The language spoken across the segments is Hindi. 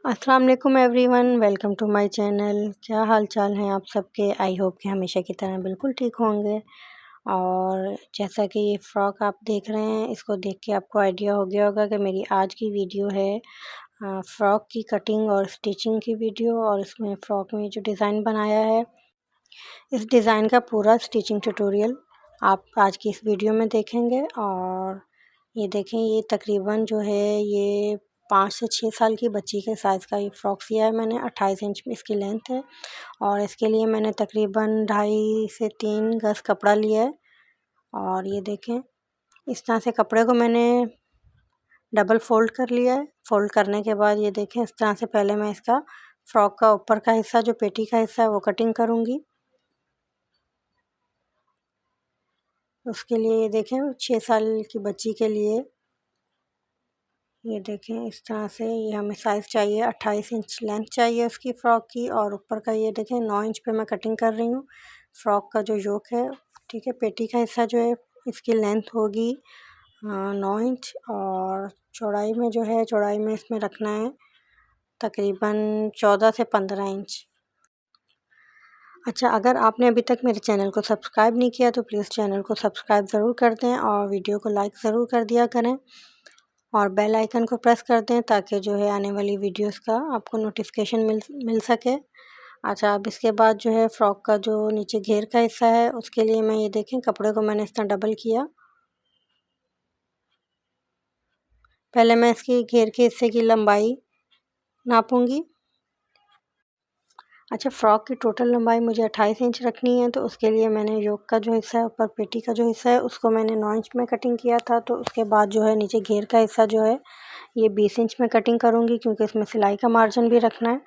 अस्सलाम वालेकुम everyone, welcome to my channel. क्या हाल चाल हैं आप सबके? आई होप कि हमेशा की तरह बिल्कुल ठीक होंगे। और जैसा कि ये फ़्रॉक आप देख रहे हैं, इसको देख के आपको आइडिया हो गया होगा कि मेरी आज की वीडियो है फ़्रॉक की कटिंग और स्टिचिंग की वीडियो। और इसमें फ़्रॉक में जो डिज़ाइन बनाया है, इस डिज़ाइन का पूरा स्टिचिंग ट्यूटोरियल आप आज की इस वीडियो में देखेंगे। और ये देखें, ये तकरीबन जो है ये 5 से 6 साल की बच्ची के साइज़ का ये फ़्रॉक सिया है मैंने। 28 इंच में इसकी लेंथ है और इसके लिए मैंने तकरीबन 2.5 से 3 गज़ कपड़ा लिया है। और ये देखें, इस तरह से कपड़े को मैंने डबल फ़ोल्ड कर लिया है। फ़ोल्ड करने के बाद ये देखें, इस तरह से पहले मैं इसका फ़्रॉक का ऊपर का हिस्सा, जो पेटी का हिस्सा है, वो कटिंग करूँगी। उसके लिए ये देखें, 6 साल की बच्ची के लिए ये देखें, इस तरह से ये हमें साइज़ चाहिए। 28 इंच लेंथ चाहिए उसकी फ़्रॉक की। और ऊपर का ये देखें 9 इंच पे मैं कटिंग कर रही हूँ फ़्रॉक का जो योक है। ठीक है, पेटी का हिस्सा जो है इसकी लेंथ होगी 9 इंच। और चौड़ाई में जो है, चौड़ाई में इसमें रखना है तकरीबन 14 से 15 इंच। अच्छा, अगर आपने अभी तक मेरे चैनल को सब्सक्राइब नहीं किया तो प्लीज़ चैनल को सब्सक्राइब ज़रूर कर दें और वीडियो को लाइक ज़रूर कर दिया करें और बेल आइकन को प्रेस कर दें ताकि जो है आने वाली वीडियोस का आपको नोटिफिकेशन मिल सके। अच्छा, अब इसके बाद जो है फ़्रॉक का जो नीचे घेर का हिस्सा है, उसके लिए मैं ये देखें, कपड़े को मैंने इस तरह डबल किया। पहले मैं इसकी घेर के हिस्से की लंबाई नापूंगी। अच्छा, फ़्रॉक की टोटल लंबाई मुझे 28 इंच रखनी है, तो उसके लिए मैंने योक का जो हिस्सा है, ऊपर पेटी का जो हिस्सा है, उसको मैंने 9 इंच में कटिंग किया था। तो उसके बाद जो है नीचे घेर का हिस्सा जो है ये 20 इंच में कटिंग करूँगी, क्योंकि इसमें सिलाई का मार्जिन भी रखना है।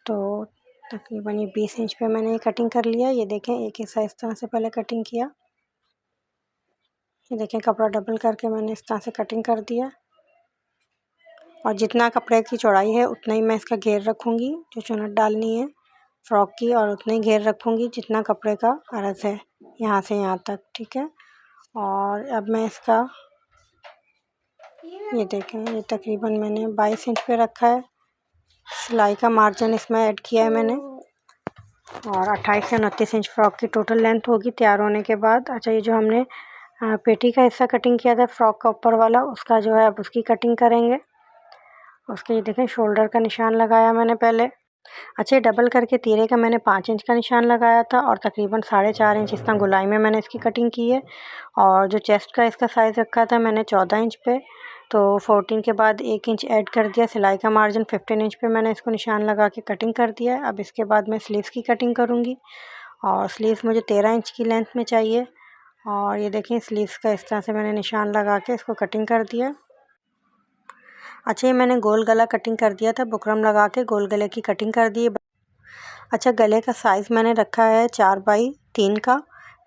तो तकरीबन ये 20 इंच पे मैंने ये कटिंग कर लिया। ये देखें, एक हिस्सा इस तरह से पहले कटिंग किया। ये देखें, कपड़ा डबल करके मैंने इस तरह से कटिंग कर दिया। और जितना कपड़े की चौड़ाई है उतना ही मैं इसका घेर रखूँगी, जो चुन्नट डालनी है फ़्रॉक की, और उतना ही घेर रखूँगी जितना कपड़े का अर्ज़ है, यहाँ से यहाँ तक। ठीक है, और अब मैं इसका ये देखें, ये तकरीबन मैंने 22 इंच पे रखा है। सिलाई का मार्जिन इसमें ऐड किया है मैंने। और 28 से 29 इंच फ़्रॉक की टोटल लेंथ होगी तैयार होने के बाद। अच्छा, ये जो हमने पेटी का हिस्सा कटिंग किया था फ़्रॉक का ऊपर वाला, उसका जो है अब उसकी कटिंग करेंगे। उसके ये देखें, शोल्डर का निशान लगाया मैंने पहले। अच्छा, डबल करके तीरे का मैंने 5 इंच का निशान लगाया था और तकरीबन 4.5 इंच इस तरह गोलाई में मैंने इसकी कटिंग की है। और जो चेस्ट का इसका साइज़ रखा था मैंने 14 इंच पे, तो 14 के बाद 1 इंच ऐड कर दिया। सिलाई का मार्जिन 15 इंच पे मैंने इसको निशान लगा के कटिंग कर दिया है। अब इसके बाद मैं स्लीव्स की कटिंग करूँगी और स्लीव्स मुझे 13 इंच की लेंथ में चाहिए। और ये देखें, स्लीव्स का इस तरह से मैंने निशान लगा के इसको कटिंग कर दिया। अच्छा, ये मैंने गोल गला कटिंग कर दिया था, बुकरम लगा के गोल गले की कटिंग कर दी है। अच्छा, गले का साइज़ मैंने रखा है 4x3 का।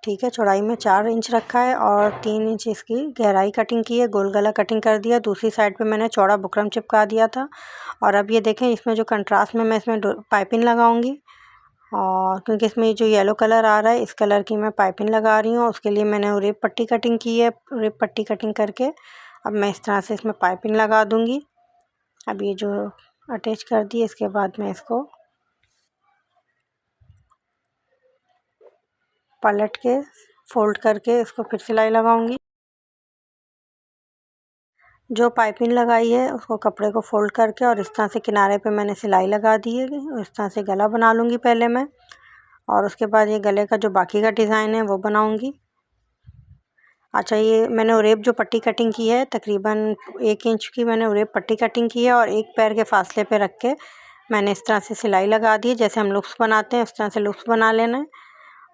ठीक है, चौड़ाई में 4 इंच रखा है और 3 इंच इसकी गहराई कटिंग की है। गोल गला कटिंग कर दिया। दूसरी साइड पे मैंने चौड़ा बुकरम चिपका दिया था। और अब ये देखें, इसमें जो कंट्रास्ट में मैं इसमें पाइपिंग लगाऊंगी, और क्योंकि इसमें जो येलो कलर आ रहा है, इस कलर की मैं पाइपिंग लगा रही हूँ। उसके लिए मैंने रेप पट्टी कटिंग की है। रेप पट्टी कटिंग करके अब मैं इस तरह से इसमें पाइपिंग लगा दूँगी। अब ये जो अटैच कर दी, इसके बाद मैं इसको पलट के फ़ोल्ड करके इसको फिर सिलाई लगाऊंगी। जो पाइपिंग लगाई है उसको कपड़े को फ़ोल्ड करके और इस तरह से किनारे पे मैंने सिलाई लगा दी है। इस तरह से गला बना लूँगी पहले मैं, और उसके बाद ये गले का जो बाकी का डिज़ाइन है वो बनाऊँगी। अच्छा, ये मैंने उरेप जो पट्टी कटिंग की है, तकरीबन 1 इंच की मैंने उरेप पट्टी कटिंग की है और एक पैर के फासले पे रख के मैंने इस तरह से सिलाई लगा दी है। जैसे हम लूप्स बनाते हैं उस तरह से लूप्स बना लेना है।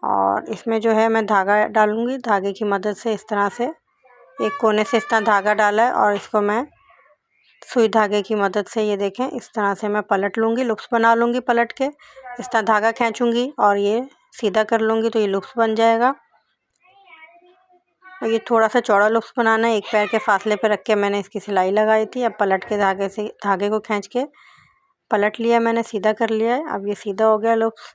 और इसमें जो है मैं धागा डालूँगी। धागे की मदद से इस तरह से एक कोने से इस तरह धागा डाला है और इसको मैं सुई धागे की मदद से, ये देखें, इस तरह से मैं पलट लूँगी, लूप्स बना लूँगी पलट के। इस तरह धागा खींचूँगी और ये सीधा कर लूँगी तो ये लूप्स बन जाएगा। और ये थोड़ा सा चौड़ा लूप्स बनाना है। एक पैर के फासले पे रख के मैंने इसकी सिलाई लगाई थी। अब पलट के धागे से धागे को खींच के पलट लिया मैंने, सीधा कर लिया है। अब ये सीधा हो गया लूप्स।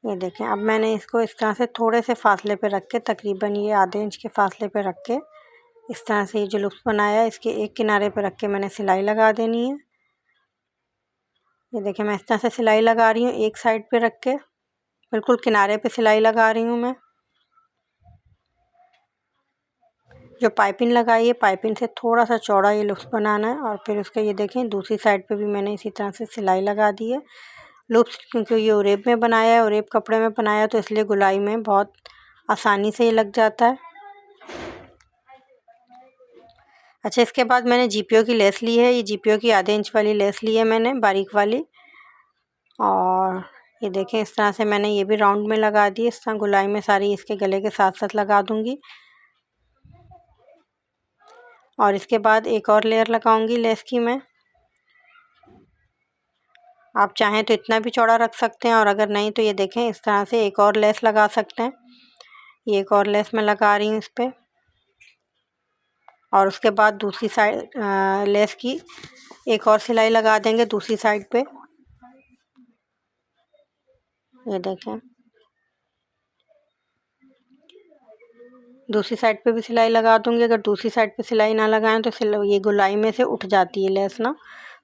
ये देखें, अब मैंने इसको इस तरह से थोड़े से फासले पे रख के, तकरीबन ये आधे इंच के फासले पे रख के इस तरह से ये जो लूप्स बनाया है इसके एक किनारे पर रख के मैंने सिलाई लगा देनी है। ये देखिए मैं इस तरह से सिलाई लगा रही हूँ, एक साइड पे रख के बिल्कुल किनारे पे सिलाई लगा रही हूँ मैं। जो पाइपिंग लगाई है पाइपिंग से थोड़ा सा चौड़ा ये लूप्स बनाना है। और फिर उसके ये देखें दूसरी साइड पे भी मैंने इसी तरह से सिलाई लगा दी है। लूप्स क्योंकि ये ओरेब में बनाया है, ओरेब कपड़े में बनाया तो इसलिए गुलाई में बहुत आसानी से ये लग जाता है। अच्छा, इसके बाद मैंने जीपीओ की लेस ली है। ये जीपीओ की आधे इंच वाली लेस ली है मैंने, बारीक वाली। और ये देखें इस तरह से मैंने ये भी राउंड में लगा दी। इस तरह गुलाई में सारी इसके गले के साथ साथ लगा दूंगी। और इसके बाद एक और लेयर लगाऊंगी लेस की मैं। आप चाहें तो इतना भी चौड़ा रख सकते हैं, और अगर नहीं तो ये देखें इस तरह से एक और लेस लगा सकते हैं। ये एक और लेस मैं लगा रही हूँ इस पर। और उसके बाद दूसरी साइड लेस की एक और सिलाई लगा देंगे दूसरी साइड पे। ये देखें दूसरी साइड पे भी सिलाई लगा दूंगी। अगर दूसरी साइड पे सिलाई ना लगाएं तो ये गुलाई में से उठ जाती है लेस ना,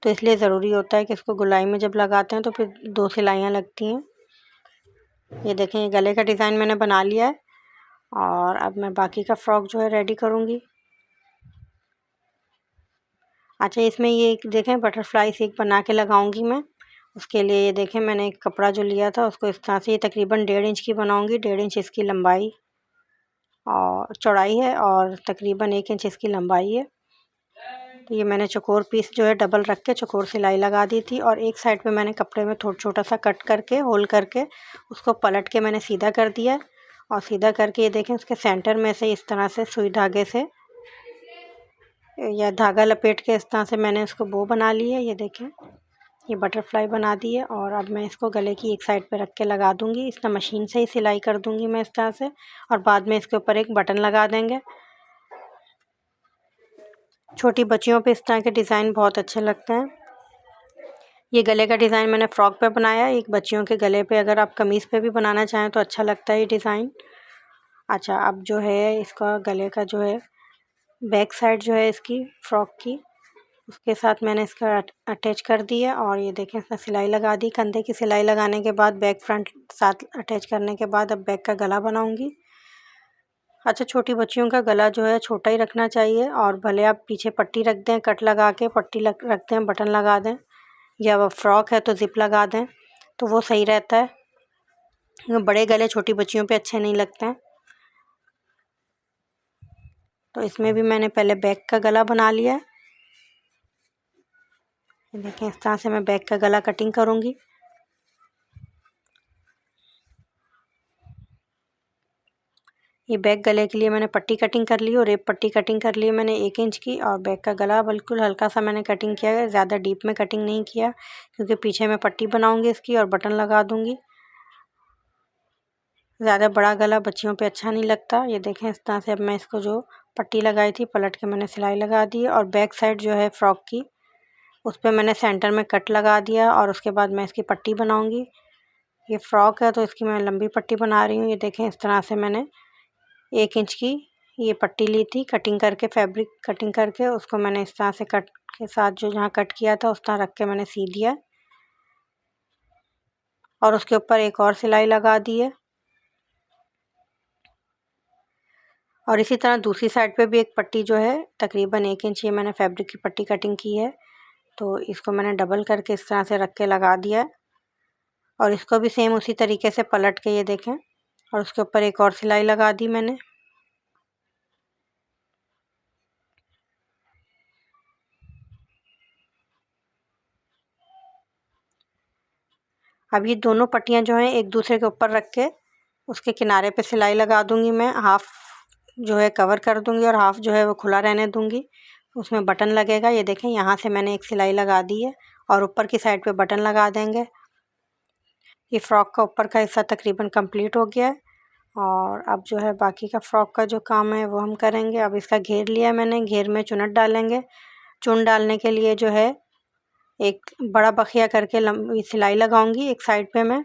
तो इसलिए ज़रूरी होता है कि इसको गुलाई में जब लगाते हैं तो फिर 2 सिलाइयाँ लगती हैं। ये देखें ये गले का डिज़ाइन मैंने बना लिया है। और अब मैं बाकी का फ्रॉक जो है रेडी करूँगी। अच्छा, इसमें ये देखें बटरफ्लाई से एक बना के लगाऊंगी मैं। उसके लिए ये देखें मैंने एक कपड़ा जो लिया था उसको इस तरह से ये तकरीबन 1.5 इंच की बनाऊंगी। 1.5 इंच इसकी लंबाई और चौड़ाई है, और तकरीबन 1 इंच इसकी लंबाई है। तो ये मैंने चौकोर पीस जो है डबल रख के चौकोर सिलाई लगा दी थी। और एक साइड पे मैंने कपड़े में थोड़ा छोटा सा कट करके होल करके उसको पलट के मैंने सीधा कर दिया। और सीधा करके ये देखें उसके सेंटर में से इस तरह से सुई धागे से या धागा लपेट के इस तरह से मैंने उसको बो बना ली है। ये देखें ये बटरफ्लाई बना दी है। और अब मैं इसको गले की एक साइड पे रख के लगा दूंगी। इसका मशीन से ही सिलाई कर दूंगी मैं इस तरह से। और बाद में इसके ऊपर एक बटन लगा देंगे। छोटी बच्चियों पे इस तरह के डिज़ाइन बहुत अच्छे लगते हैं। ये गले का डिज़ाइन मैंने फ़्रॉक पे बनाया। एक बच्चियों के गले पे अगर आप कमीज़ पे भी बनाना चाहें तो अच्छा लगता है ये डिज़ाइन। अच्छा, अब जो है इसका गले का जो है बैक साइड जो है इसकी फ़्रॉक की उसके साथ मैंने इसका अटैच कर दिया। और ये देखें इसमें सिलाई लगा दी। कंधे की सिलाई लगाने के बाद बैक फ्रंट साथ अटैच करने के बाद अब बैक का गला बनाऊंगी। अच्छा, छोटी बच्चियों का गला जो है छोटा ही रखना चाहिए। और भले आप पीछे पट्टी रख दें, कट लगा के पट्टी रख दें, बटन लगा दें, या वह फ्रॉक है तो ज़िप लगा दें तो वो सही रहता है। बड़े गले छोटी बच्चियों पे अच्छे नहीं लगते हैं। तो इसमें भी मैंने पहले बैक का गला बना लिया है। देखें इस तरह से मैं बैक का गला कटिंग करूँगी। ये बैक गले के लिए मैंने पट्टी कटिंग कर ली और रेप पट्टी कटिंग कर ली मैंने 1 इंच की। और बैक का गला बिल्कुल हल्का सा मैंने कटिंग किया है, ज़्यादा डीप में कटिंग नहीं किया, क्योंकि पीछे मैं पट्टी बनाऊंगी इसकी और बटन लगा दूंगी। ज़्यादा बड़ा गला बच्चियों पे अच्छा नहीं लगता। ये देखें इस तरह से अब मैं इसको जो पट्टी लगाई थी पलट के मैंने सिलाई लगा दी। और बैक साइड जो है फ्रॉक की उस पर मैंने सेंटर में कट लगा दिया। और उसके बाद मैं इसकी पट्टी बनाऊँगी। ये फ़्रॉक है तो इसकी मैं लंबी पट्टी बना रही हूँ। ये देखें इस तरह से मैंने 1 इंच की ये पट्टी ली थी कटिंग करके, फैब्रिक कटिंग करके उसको मैंने इस तरह से कट के साथ जो जहाँ कट किया था उस तरह रख के मैंने सी दिया। और उसके ऊपर एक और सिलाई लगा दी है। और इसी तरह दूसरी साइड पे भी एक पट्टी जो है तकरीबन 1 इंच ये मैंने फैब्रिक की पट्टी कटिंग की है, तो इसको मैंने डबल करके इस तरह से रख के लगा दिया है। और इसको भी सेम उसी तरीके से पलट के ये देखें और उसके ऊपर एक और सिलाई लगा दी मैंने। अब ये दोनों पट्टियाँ जो हैं एक दूसरे के ऊपर रख के उसके किनारे पे सिलाई लगा दूंगी मैं। हाफ जो है कवर कर दूंगी और हाफ जो है वो खुला रहने दूंगी। उसमें बटन लगेगा। ये देखें यहाँ से मैंने एक सिलाई लगा दी है और ऊपर की साइड पे बटन लगा देंगे। ये फ़्रॉक का ऊपर का हिस्सा तकरीबन कंप्लीट हो गया है। और अब जो है बाकी का फ़्रॉक का जो काम है वो हम करेंगे। अब इसका घेर लिया मैंने, घेर में चुनट डालेंगे। चुन डालने के लिए जो है एक बड़ा बखिया करके लंबी सिलाई लगाऊंगी एक साइड पे मैं।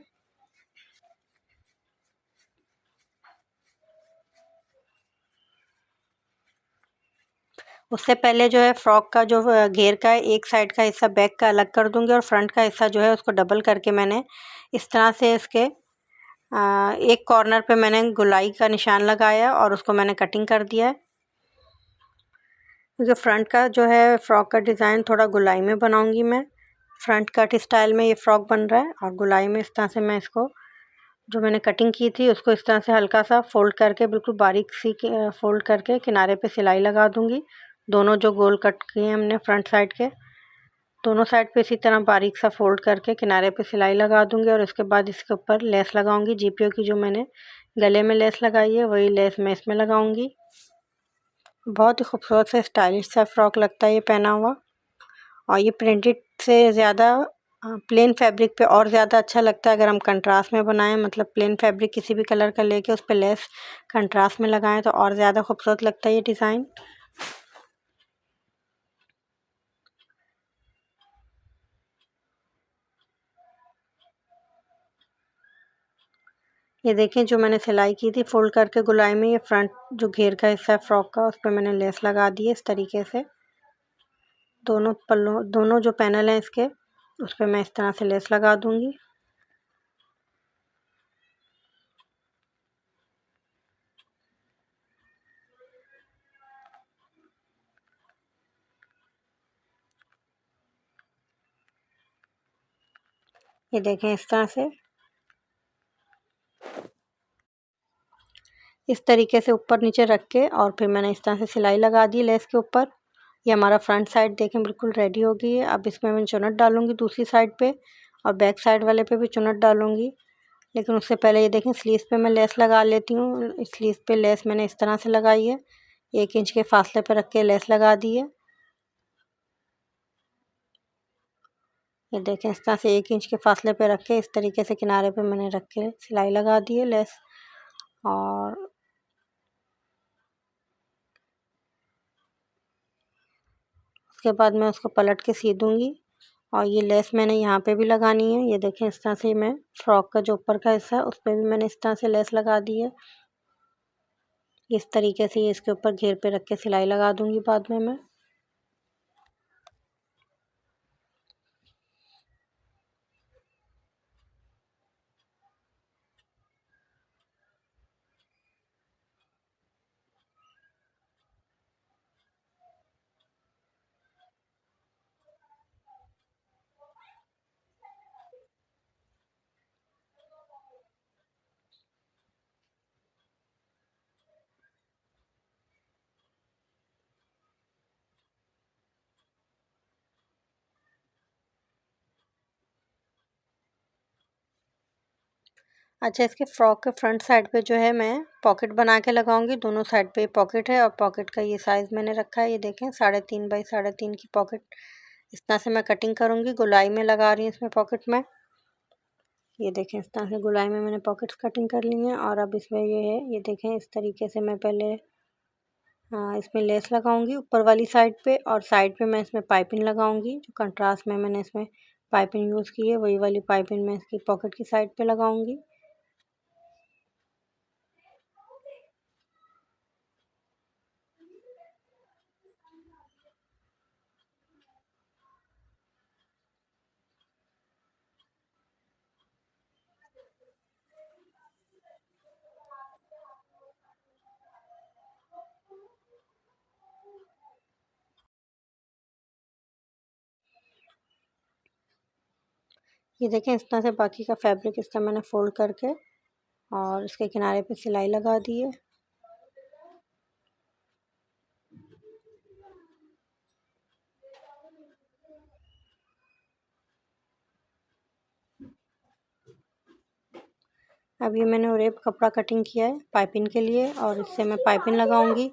उससे पहले जो है फ्रॉक का जो घेर का है एक साइड का हिस्सा बैक का अलग कर दूंगी और फ्रंट का हिस्सा जो है उसको डबल करके मैंने इस तरह से इसके एक कॉर्नर पे मैंने गुलाई का निशान लगाया और उसको मैंने कटिंग कर दिया है, क्योंकि फ्रंट का जो है फ्रॉक का डिज़ाइन थोड़ा गुलाई में बनाऊंगी मैं। फ्रंट कट स्टाइल में ये फ्रॉक बन रहा है और गुलाई में इस तरह से मैं इसको जो मैंने कटिंग की थी उसको इस तरह से हल्का सा फोल्ड करके बिल्कुल बारीक सी फोल्ड करके किनारे पे सिलाई लगा दूंगी। दोनों जो गोल कट किए हमने फ्रंट साइड के दोनों साइड पे इसी तरह बारीक सा फोल्ड करके किनारे पे सिलाई लगा दूंगी और इसके बाद इसके ऊपर लेस लगाऊंगी। जीपीओ की जो मैंने गले में लेस लगाई है वही लेस मैं इसमें लगाऊंगी। बहुत ही खूबसूरत सा स्टाइलिश सा फ्रॉक लगता है ये पहना हुआ, और ये प्रिंटेड से ज़्यादा प्लेन फैब्रिक पे और ज़्यादा अच्छा लगता है अगर हम कंट्रास्ट में बनाएं, मतलब प्लेन फैब्रिक किसी भी कलर का लेके उस पर लेस कंट्रास्ट में लगाएं तो और ज़्यादा खूबसूरत लगता है ये डिज़ाइन। ये देखें जो मैंने सिलाई की थी फोल्ड करके गुलाई में, ये फ्रंट जो घेर का हिस्सा है फ्रॉक का उस पर मैंने लेस लगा दी है इस तरीके से। दोनों पल्लों दोनों जो पैनल हैं इसके उस पर मैं इस तरह से लेस लगा दूंगी। ये देखें इस तरह से, इस तरीके से ऊपर नीचे रख के और फिर मैंने इस तरह से सिलाई लगा दी लेस के ऊपर। ये हमारा फ्रंट साइड देखें बिल्कुल रेडी हो गई है। अब इसमें मैं चुन्नट डालूंगी दूसरी साइड पे और बैक साइड वाले पे भी चुन्नट डालूंगी, लेकिन उससे पहले ये देखें स्लीव्स पे मैं लेस लगा लेती हूँ। स्लीव्स पे लेस मैंने इस तरह से लगाई है, 1 इंच के फासले पे रख के लेस लगा दी है। ये देखें इस तरह से 1 इंच के फासले पे रख के इस तरीके से किनारे पे मैंने रख के सिलाई लगा दी है लेस, और उसके बाद मैं उसको पलट के सी दूँगी। और ये लेस मैंने यहाँ पे भी लगानी है। ये देखें इस तरह से मैं फ्रॉक का जो ऊपर का हिस्सा है उस पर भी मैंने इस तरह से लेस लगा दी है। इस तरीके से ये इसके ऊपर घेर पे रख के सिलाई लगा दूँगी बाद में मैं। अच्छा, इसके फ्रॉक के फ्रंट साइड पे जो है मैं पॉकेट बना के लगाऊंगी। दोनों साइड पे पॉकेट है और पॉकेट का ये साइज़ मैंने रखा है। ये देखें 3.5 बाई 3.5 की पॉकेट इस तरह से मैं कटिंग करूँगी। गुलाई में लगा रही हूँ इसमें पॉकेट में। ये देखें इस तरह से गुलाई में मैंने पॉकेट्स कटिंग कर ली हैं। और अब इसमें ये है, ये देखें इस तरीके से मैं पहले इसमें लेस लगाऊंगी ऊपर वाली साइड पे, और साइड पे मैं इसमें पाइपिंग लगाऊंगी। जो कंट्रास्ट में मैंने इसमें पाइपिंग यूज़ की है वही वाली पाइपिंग मैं इसकी पॉकेट की साइड पे लगाऊंगी। ये देखें इस तरह से बाकी का फैब्रिक इस तरह मैंने फोल्ड करके और इसके किनारे पे सिलाई लगा दी है। अब ये मैंने रेप कपड़ा कटिंग किया है पाइपिंग के लिए और इससे मैं पाइपिंग लगाऊंगी।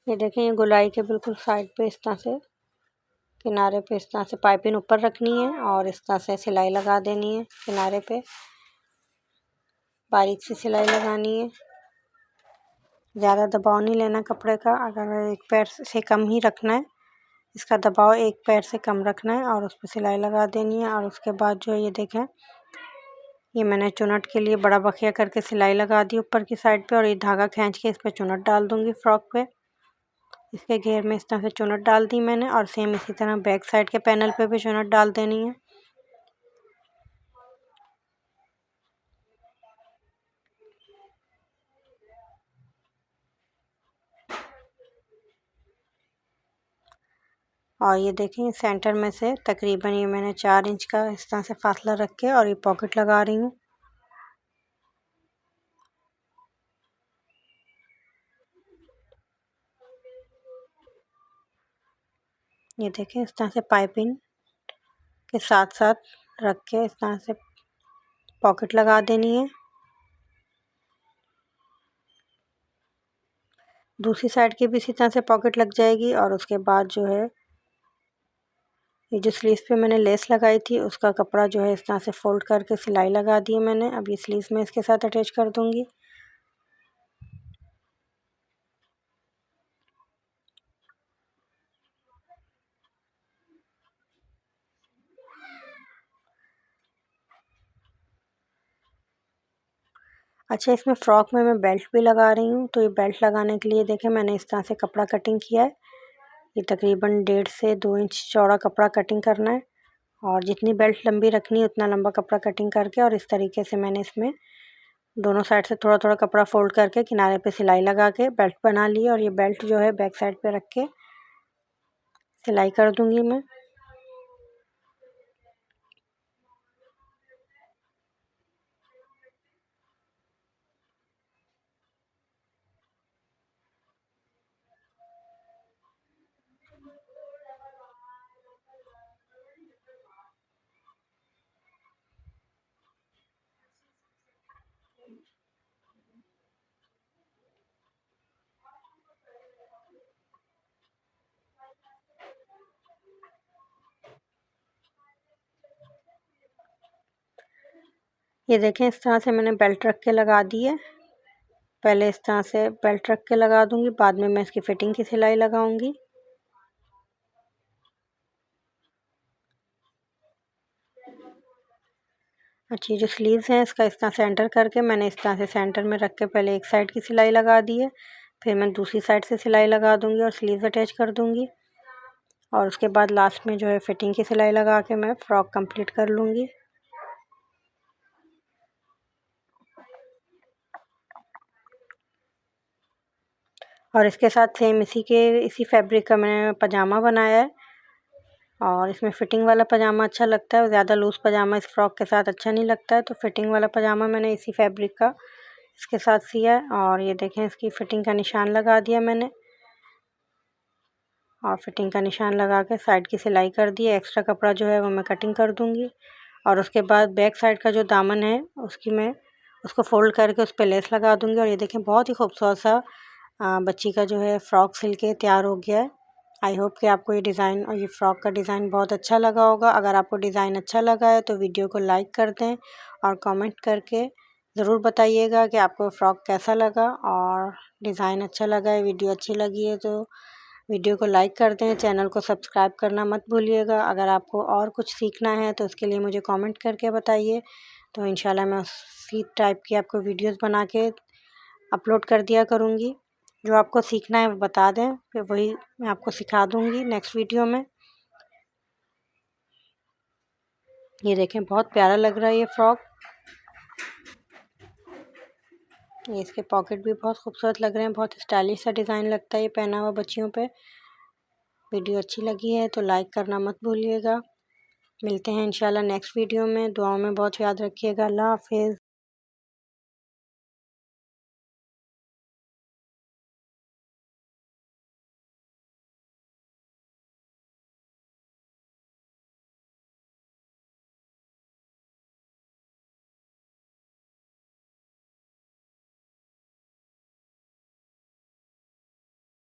ये देखें ये गुलाई के बिल्कुल साइड पे इस तरह से किनारे पे इस तरह से पाइपिंग ऊपर रखनी है और इस तरह से सिलाई लगा देनी है। किनारे पे बारीक सी सिलाई लगानी है, ज़्यादा दबाव नहीं लेना कपड़े का। अगर एक पैर से कम ही रखना है, इसका दबाव एक पैर से कम रखना है और उस पर सिलाई लगा देनी है। और उसके बाद जो ये देखें ये मैंने चुनट के लिए बड़ा बखिया करके सिलाई लगा दी ऊपर की साइड पे और ये धागा खींच के इस पर चुनट डाल दूँगी फ्रॉक पे। इसके घेर में इस तरह से चुनट डाल दी मैंने और सेम इसी तरह बैक साइड के पैनल पे भी चुनट डाल देनी है। और ये देखें सेंटर में से तकरीबन ये मैंने 4 इंच का इस तरह से फासला रख के और ये पॉकेट लगा रही हूँ। ये देखें इस तरह से पाइपिंग के साथ साथ रख के इस तरह से पॉकेट लगा देनी है। दूसरी साइड की भी इसी तरह से पॉकेट लग जाएगी और उसके बाद जो है ये जो स्लीव्स पे मैंने लेस लगाई थी उसका कपड़ा जो है इस तरह से फोल्ड करके सिलाई लगा दी है मैंने। अब ये स्लीव्स में इसके साथ अटैच कर दूंगी। अच्छा, इसमें फ़्रॉक में मैं बेल्ट भी लगा रही हूँ। तो ये बेल्ट लगाने के लिए देखें मैंने इस तरह से कपड़ा कटिंग किया है। ये तकरीबन 1.5 से 2 इंच चौड़ा कपड़ा कटिंग करना है और जितनी बेल्ट लंबी रखनी है उतना लंबा कपड़ा कटिंग करके और इस तरीके से मैंने इसमें दोनों साइड से थोड़ा थोड़ा कपड़ा फोल्ड करके किनारे पे सिलाई लगा के बेल्ट बना ली। और ये बेल्ट जो है बैक साइड पे रख के सिलाई कर दूंगी मैं। ये देखें इस तरह से मैंने बेल्ट रख के लगा दी है। पहले इस तरह से बेल्ट रख के लगा दूंगी, बाद में मैं इसकी फिटिंग की सिलाई लगाऊंगी। अच्छी जो स्लीव्स हैं इसका इस तरह सेंटर करके मैंने इस तरह से सेंटर में रख के पहले एक साइड की सिलाई लगा दी है। फिर मैं दूसरी साइड से सिलाई लगा दूंगी और स्लीव्स अटैच कर दूंगी और उसके बाद लास्ट में जो है फिटिंग की सिलाई लगा के मैं फ़्रॉक कंप्लीट कर लूँगी। और इसके साथ सेम इसी फैब्रिक का मैंने पजामा बनाया है और इसमें फ़िटिंग वाला पजामा अच्छा लगता है। ज़्यादा लूज़ पजामा इस फ्रॉक के साथ अच्छा नहीं लगता है, तो फ़िटिंग वाला पजामा मैंने इसी फैब्रिक का इसके साथ सिया है। और ये देखें इसकी फ़िटिंग का निशान लगा दिया मैंने और फिटिंग का निशान लगा के साइड की सिलाई कर दी है। एक्स्ट्रा कपड़ा जो है वो मैं कटिंग कर दूँगी और उसके बाद बैक साइड का जो दामन है उसको फ़ोल्ड करके उस पे लेस लगा दूँगी। और ये देखें बहुत ही खूबसूरत सा बच्ची का जो है फ़्रॉक सिल के तैयार हो गया है। आई होप कि आपको ये डिज़ाइन और ये फ़्रॉक का डिज़ाइन बहुत अच्छा लगा होगा। अगर आपको डिज़ाइन अच्छा लगा है तो वीडियो को लाइक कर दें और कमेंट करके ज़रूर बताइएगा कि आपको फ़्रॉक कैसा लगा और डिज़ाइन अच्छा लगा है, वीडियो अच्छी लगी है तो वीडियो को लाइक कर दें। चैनल को सब्सक्राइब करना मत भूलिएगा। अगर आपको और कुछ सीखना है तो उसके लिए मुझे कमेंट करके बताइए, तो इंशाल्लाह मैं उसी टाइप की आपको वीडियोस बना के अपलोड कर दिया करूँगी। जो आपको सीखना है वो बता दें, फिर वही मैं आपको सिखा दूँगी नेक्स्ट वीडियो में। ये देखें बहुत प्यारा लग रहा है ये फ़्रॉक। ये इसके पॉकेट भी बहुत खूबसूरत लग रहे हैं, बहुत स्टाइलिश सा डिज़ाइन लगता है ये पहना हुआ बच्चियों पे। वीडियो अच्छी लगी है तो लाइक करना मत भूलिएगा। मिलते हैं इंशाल्लाह नेक्स्ट वीडियो में। दुआओं में बहुत याद रखिएगा। अल्लाह हाफ़िज़।